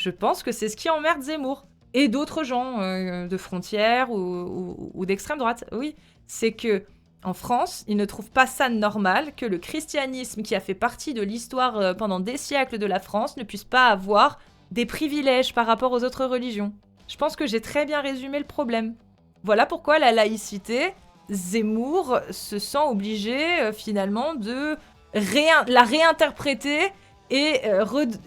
Je pense que c'est ce qui emmerde Zemmour. Et d'autres gens de frontières ou d'extrême droite. Oui, c'est que en France, ils ne trouvent pas ça normal que le christianisme, qui a fait partie de l'histoire pendant des siècles de la France, ne puisse pas avoir des privilèges par rapport aux autres religions. Je pense que j'ai très bien résumé le problème. Voilà pourquoi la laïcité, Zemmour se sent obligé finalement de la réinterpréter et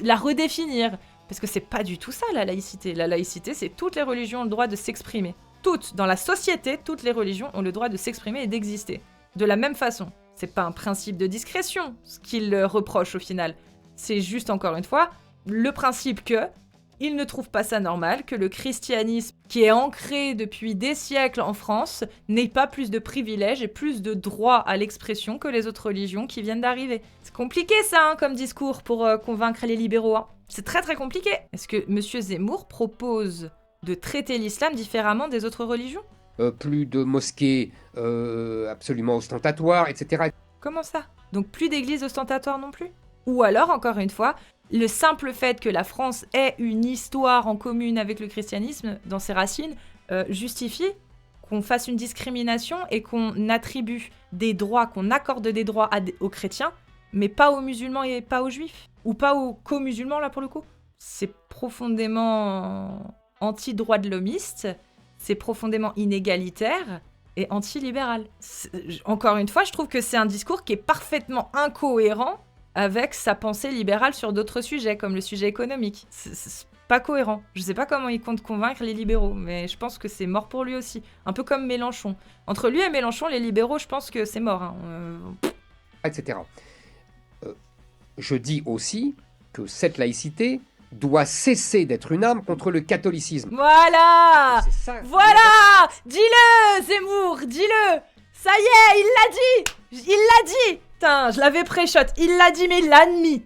la redéfinir. Parce que c'est pas du tout ça, la laïcité. La laïcité, c'est toutes les religions ont le droit de s'exprimer. Toutes, dans la société, toutes les religions ont le droit de s'exprimer et d'exister. De la même façon. C'est pas un principe de discrétion, ce qu'il reproche au final. C'est juste, encore une fois, le principe que il ne trouve pas ça normal que le christianisme, qui est ancré depuis des siècles en France, n'ait pas plus de privilèges et plus de droits à l'expression que les autres religions qui viennent d'arriver. C'est compliqué ça, comme discours pour convaincre les libéraux. C'est très très compliqué. Est-ce que M. Zemmour propose de traiter l'islam différemment des autres religions ? Plus de mosquées absolument ostentatoires, etc. Comment ça ? Donc plus d'églises ostentatoires non plus ? Ou alors, encore une fois, le simple fait que la France ait une histoire en commune avec le christianisme, dans ses racines, justifie qu'on fasse une discrimination et qu'on attribue des droits, qu'on accorde des droits aux chrétiens, mais pas aux musulmans et pas aux juifs. Ou pas aux co-musulmans, là, pour le coup. C'est profondément anti-droit de l'homiste, c'est profondément inégalitaire et anti-libéral. Encore une fois, je trouve que c'est un discours qui est parfaitement incohérent avec sa pensée libérale sur d'autres sujets, comme le sujet économique. C'est pas cohérent. Je sais pas comment il compte convaincre les libéraux, mais je pense que c'est mort pour lui aussi. Un peu comme Mélenchon. Entre lui et Mélenchon, les libéraux, je pense que c'est mort. Etc. Je dis aussi que cette laïcité doit cesser d'être une arme contre le catholicisme. Voilà ! Ça, voilà ! Dis-le, Zemmour, dis-le ! Ça y est, il l'a dit ! Il l'a dit ! Putain, je l'avais pré-shot. Il l'a dit, mais il l'a admis.